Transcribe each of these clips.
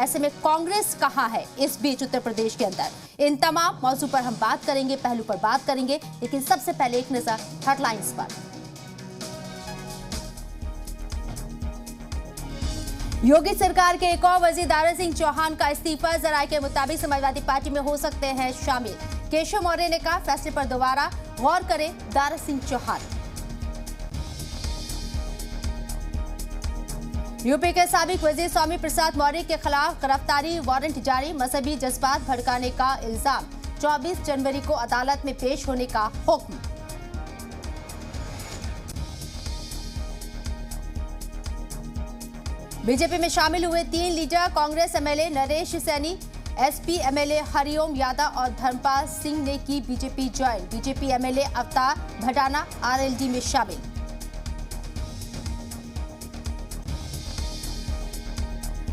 ऐसे में कांग्रेस कहां है इस बीच उत्तर प्रदेश के अंदर? इन तमाम मौजू पर हम बात करेंगे, पहलू पर बात करेंगे, लेकिन सबसे पहले एक नजर हेडलाइंस पर। योगी सरकार के एक और वजीर दारा सिंह चौहान का इस्तीफा, जराये के मुताबिक समाजवादी पार्टी में हो सकते हैं शामिल। केशव मौर्य ने कहा, फैसले पर दोबारा गौर करें दारा सिंह चौहान। यूपी के साबिक वजीर स्वामी प्रसाद मौर्य के खिलाफ गिरफ्तारी वारंट जारी, मजहबी जज्बात भड़काने का इल्जाम, 24 जनवरी को अदालत में पेश होने का हुक्म। बीजेपी में शामिल हुए 3 leader, Congress MLA Naresh Saini, SP MLA Hariom Yadav और धर्मपाल सिंह ने की बीजेपी ज्वाइन। बीजेपी एमएलए अवतार भटाना आरएलडी में शामिल।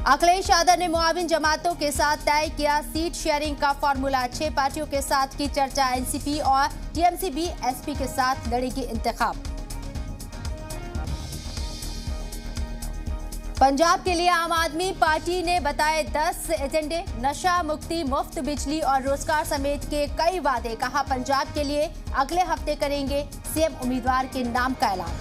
अखिलेश यादव ने मुआविन जमातों के साथ तय किया सीट शेयरिंग का फॉर्मूला, 6 पार्टियों के साथ की चर्चा। एनसीपी और टीएमसी भी एसपी के साथ लड़ेगी इंतखाब। पंजाब के लिए आम आदमी पार्टी ने बताए 10 एजेंडे, नशा मुक्ति, मुफ्त बिजली और रोजगार समेत के कई वादे। कहा, पंजाब के लिए अगले हफ्ते करेंगे सीएम उम्मीदवार के नाम का ऐलान।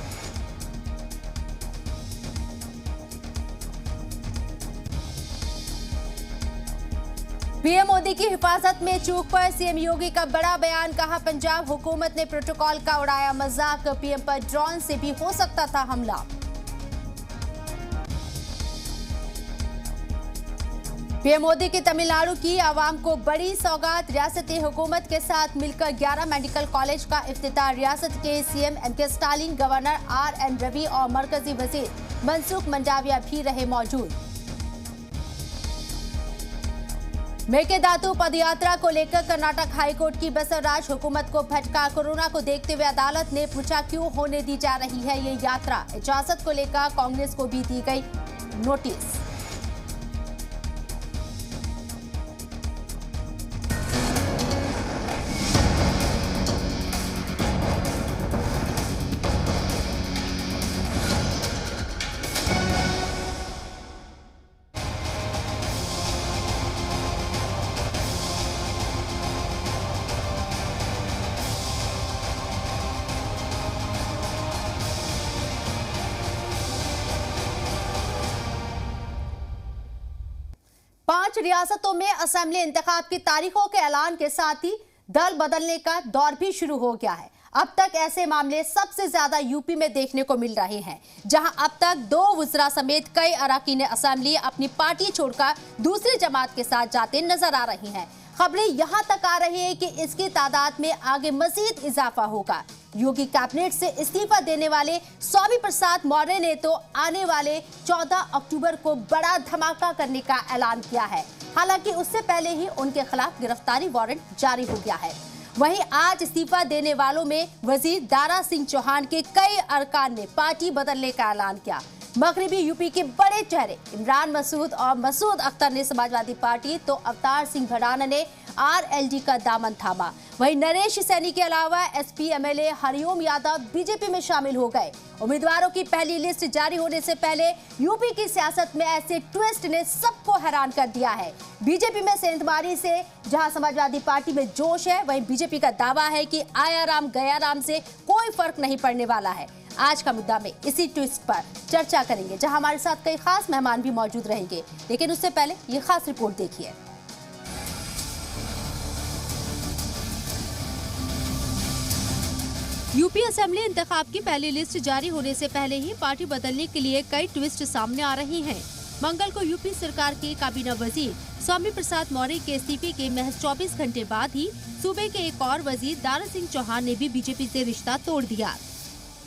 पीएम मोदी की हिफाजत में चूक पर सीएम योगी का बड़ा बयान। कहा, पंजाब हुकूमत ने प्रोटोकॉल का उड़ाया मजाक, पीएम पर ड्रोन से भी हो सकता था हमला। पीएम मोदी की तमिलनाडु की आवाम को बड़ी सौगात, रियासती हुकूमत के साथ मिलकर 11 मेडिकल कॉलेज का इफ्तिताह। रियासत के CM MK Stalin, governor RN Ravi और मरकजी वजीर मनसुख मंडाविया भी रहे मौजूद। मेकेदातु पदयात्रा को लेकर कर्नाटक हाईकोर्ट की बसवराज हुकूमत को भटका। कोरोना को देखते हुए अदालत ने पूछा, क्यों होने दी जा रही है ये यात्रा। इजाजत को लेकर कांग्रेस को भी दी गई नोटिस। पांच रियासतों में असेंबली इंतखाब की तारीखों के ऐलान के साथ ही दल बदलने का दौर भी शुरू हो गया है। अब तक ऐसे मामले सबसे ज्यादा यूपी में देखने को मिल रहे हैं, जहां अब तक 2 वज़रा समेत कई अरकान असेंबली अपनी पार्टी छोड़कर दूसरी जमात के साथ जाते नजर आ रही हैं। खबरें यहां तक आ रही है कि इसकी तादाद में आगे मजीद इजाफा होगा। योगी कैबिनेट से इस्तीफा देने वाले स्वामी प्रसाद मौर्य ने तो आने वाले 14 अक्टूबर को बड़ा धमाका करने का ऐलान किया है। हालांकि उससे पहले ही उनके खिलाफ गिरफ्तारी वारंट जारी हो गया है। वहीं आज इस्तीफा देने वालों में वजीर दारा सिंह चौहान के कई अरकान ने पार्टी बदलने का ऐलान किया। मगरबी यूपी के बड़े चेहरे इमरान मसूद और मसूद अख्तर ने समाजवादी पार्टी, तो अवतार सिंह भटाना ने आरएलडी का दामन थामा। वहीं नरेश सैनी के अलावा SP MLA Hariom Yadav BJP में शामिल हो गए। उम्मीदवारों की पहली लिस्ट जारी होने से पहले यूपी की सियासत में ऐसे ट्विस्ट ने सबको हैरान कर दिया है। बीजेपी में सेंधमारी से जहां समाजवादी पार्टी में जोश है, वहीं बीजेपी का दावा है कि आया राम गया राम से कोई फर्क नहीं पड़ने वाला है। आज का मुद्दा में इसी ट्विस्ट पर चर्चा करेंगे, जहां हमारे साथ कई खास मेहमान भी मौजूद रहेंगे। लेकिन उससे पहले ये खास रिपोर्ट देखिए। यूपी असेंबली इंतखाब की पहली लिस्ट जारी होने से पहले ही पार्टी बदलने के लिए कई ट्विस्ट सामने आ रही हैं। मंगल को यूपी सरकार के काबीना वजीर स्वामी प्रसाद मौर्य के इस्तीफे के महज 24 घंटे बाद ही सूबे के एक और वजीर दारा सिंह चौहान ने भी बीजेपी से रिश्ता तोड़ दिया।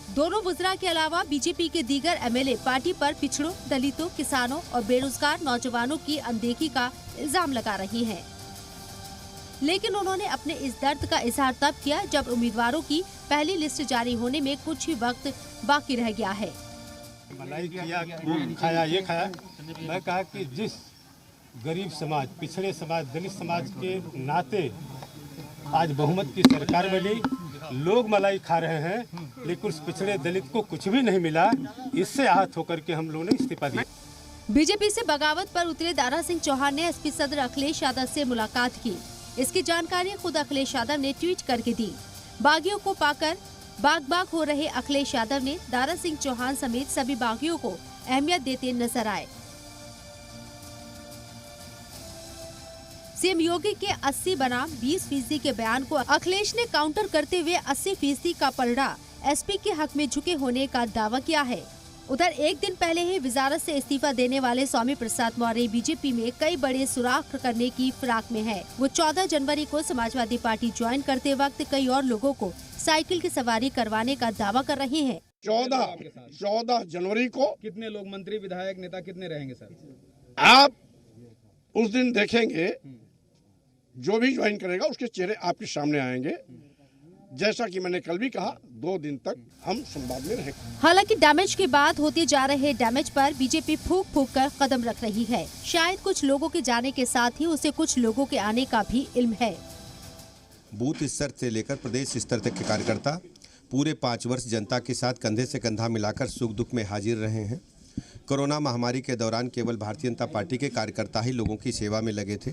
दोनों वज़रा के अलावा बीजेपी के दीगर एमएलए पार्टी पर पिछड़ों, दलितों, किसानों और बेरोजगार नौजवानों की अनदेखी का इल्जाम लगा रही हैं। लेकिन उन्होंने अपने इस दर्द का इजहार तब किया जब उम्मीदवारों की पहली लिस्ट जारी होने में कुछ ही वक्त बाकी रह गया है। मलाई किया, खाया, ये खाया। मैं कहा कि जिस गरीब समाज, पिछड़े समाज, दलित समाज के नाते आज बहुमत की सरकार बनी, लोग मलाई खा रहे हैं, लेकिन उस पिछड़े दलित को कुछ भी नहीं मिला। इससे आहत होकर के हम लोगों ने इस्तीफा दिया। बीजेपी से बगावत पर उतरे दारा सिंह चौहान ने एसपी सदर अखिलेश यादव से मुलाकात की। इसकी जानकारी खुद अखिलेश यादव ने ट्वीट करके दी। बागियों को पाकर बाग हो रहे अखिलेश यादव ने दारा सिंह चौहान समेत सभी बागियों को अहमियत देते नजर आए। सीएम योगी के 80 बनाम 20% के बयान को अखिलेश ने काउंटर करते हुए 80% का पलड़ा एसपी के हक में झुके होने का दावा किया है। उधर एक दिन पहले ही वजारत से इस्तीफा देने वाले स्वामी प्रसाद मौर्य बीजेपी में कई बड़े सुराख करने की फिराक में है। वो 14 जनवरी को समाजवादी पार्टी ज्वाइन करते वक्त कई और लोगों को साइकिल की सवारी करवाने का दावा कर रहे हैं। 14 जनवरी को कितने लोग मंत्री विधायक नेता कितने रहेंगे सर? आप उस दिन देखेंगे, जो भी ज्वाइन करेगा उसके चेहरे आपके सामने आएंगे। जैसा कि मैंने कल भी कहा, 2 दिन तक हम संवाद में रहेंगे। हालांकि डैमेज के बाद होते जा रहे डैमेज पर बीजेपी फूंक कर कदम रख रही है। शायद कुछ लोगों के जाने के साथ ही उसे कुछ लोगों के आने का भी इल्म है। बूथ स्तर से लेकर प्रदेश स्तर तक के कार्यकर्ता पूरे 5 वर्ष जनता के साथ कंधे से कंधा मिलाकर सुख दुख में हाजिर रहे हैं। कोरोना महामारी के दौरान केवल भारतीय जनता पार्टी के कार्यकर्ता ही लोगों की सेवा में लगे थे।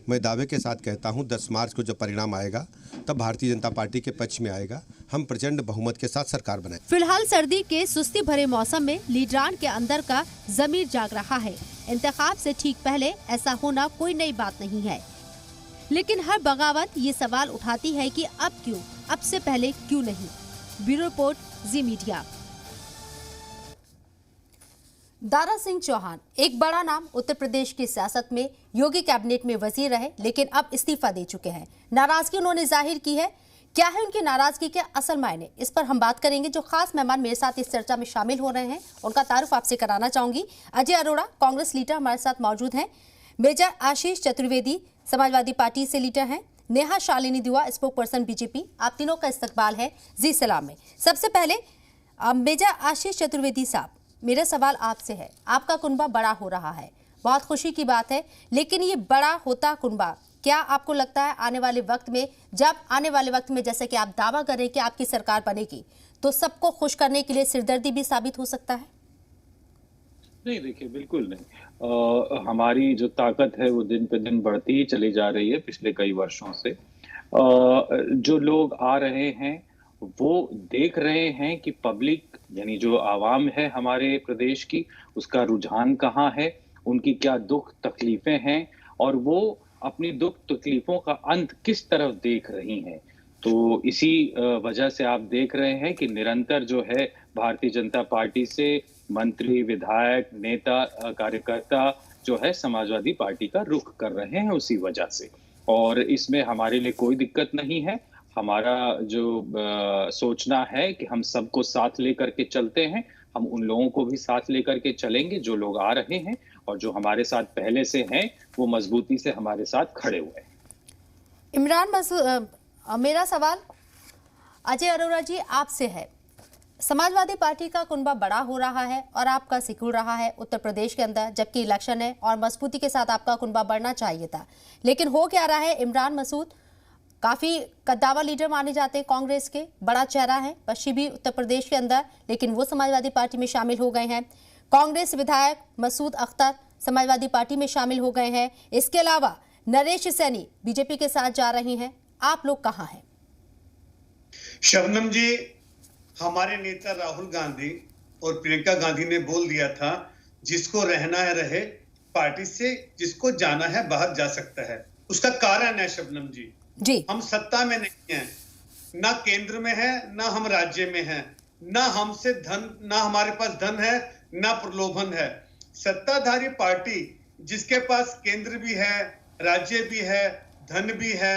मैं दावे के साथ कहता हूं, 10 मार्च को जब परिणाम आएगा तब भारतीय जनता पार्टी के पक्ष में आएगा। हम प्रचंड बहुमत के साथ सरकार बनाएं। फिलहाल सर्दी के सुस्ती भरे मौसम में लीडरान के अंदर का जमीर जाग रहा है। इंतखाब से ठीक पहले ऐसा होना कोई नई बात नहीं है, लेकिन हर बगावत ये सवाल उठाती है कि अब क्यों, अब से पहले क्यों नहीं। ब्यूरो रिपोर्ट, जी मीडिया। दारा सिंह चौहान एक बड़ा नाम उत्तर प्रदेश की सियासत में योगी कैबिनेट में वजीर रहे, लेकिन अब इस्तीफा दे चुके हैं। नाराजगी उन्होंने जाहिर की है। क्या है उनकी नाराजगी के असल मायने, इस पर हम बात करेंगे। जो खास मेहमान मेरे साथ इस चर्चा में शामिल हो रहे हैं उनका तारुफ आपसे कराना चाहूंगी। अजय अरोड़ा कांग्रेस लीडर हमारे साथ मौजूद हैं। मेजर आशीष चतुर्वेदी समाजवादी पार्टी से लीडर हैं। नेहा शालिनी दुआ स्पोक पर्सन बीजेपी। आप तीनों का इस्तकबाल है जी सलाम में। सबसे पहले मेजर आशीष चतुर्वेदी साहब, मेरा सवाल आपसे है। आपका कुनबा बड़ा हो रहा है, बहुत खुशी की बात है, लेकिन ये बड़ा होता कुनबा क्या आपको लगता है आने वाले वक्त में जैसे कि आप दावा करें कि आपकी सरकार बनेगी, तो सबको खुश करने के लिए सिरदर्दी भी साबित हो सकता है? नहीं, देखिए बिल्कुल नहीं। हमारी जो ताकत है वो दिन पे दिन बढ़ती ही चली जा रही है पिछले कई वर्षों से। जो लोग आ रहे हैं वो देख रहे हैं कि पब्लिक यानी जो आवाम है हमारे प्रदेश की, उसका रुझान कहाँ है, उनकी क्या दुख तकलीफें हैं और वो अपनी दुख तकलीफों का अंत किस तरफ देख रही हैं। तो इसी वजह से आप देख रहे हैं कि निरंतर जो है भारतीय जनता पार्टी से मंत्री, विधायक, नेता, कार्यकर्ता जो है समाजवादी पार्टी का रुख कर रहे हैं उसी वजह से। और इसमें हमारे लिए कोई दिक्कत नहीं है। हमारा जो सोचना है कि हम सबको साथ लेकर के चलते हैं, हम उन लोगों को भी साथ लेकर के चलेंगे जो लोग आ रहे हैं, और जो हमारे साथ पहले से हैं वो मजबूती से हमारे साथ खड़े हुए हैं। इमरान मसूद, मेरा सवाल अजय अरोड़ा जी आपसे है। समाजवादी पार्टी का कुनबा बड़ा हो रहा है और आपका सिकुड़ रहा है उत्तर प्रदेश के अंदर, जबकि इलेक्शन है और मजबूती के साथ आपका कुनबा बढ़ना चाहिए था, लेकिन हो क्या रहा है? इमरान मसूद काफी कद्दावर लीडर माने जाते हैं, कांग्रेस के बड़ा चेहरा है पश्चिमी उत्तर प्रदेश के अंदर, लेकिन वो समाजवादी पार्टी में शामिल हो गए हैं। कांग्रेस विधायक मसूद अख्तर समाजवादी पार्टी में शामिल हो गए हैं। इसके अलावा नरेश सैनी बीजेपी के साथ जा रही हैं। आप लोग कहां हैं? शबनम जी, हमारे नेता राहुल गांधी और प्रियंका गांधी ने बोल दिया था, जिसको रहना है रहे पार्टी से, जिसको जाना है बाहर जा सकता है। उसका कारण है शबनम जी, हम सत्ता में नहीं हैं, ना केंद्र में है, ना हम राज्य में हैं, ना हमसे धन, ना हमारे पास धन है, ना प्रलोभन है। सत्ताधारी पार्टी जिसके पास केंद्र भी है, राज्य भी है, धन भी है,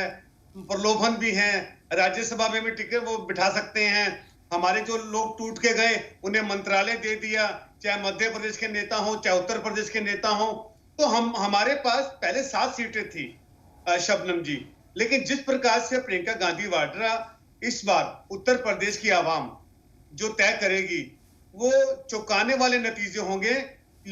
प्रलोभन भी है, राज्यसभा में भी टिकट वो बिठा सकते हैं। हमारे जो लोग टूट के गए उन्हें मंत्रालय दे दिया, चाहे मध्य प्रदेश के नेता हो चाहे उत्तर प्रदेश के नेता हो। तो हमारे पास पहले 7 सीटें थी शबनम जी, लेकिन जिस प्रकार से प्रियंका गांधी वाड्रा इस बार उत्तर प्रदेश की आवाम जो तय करेगी, वो चौंकाने वाले नतीजे होंगे।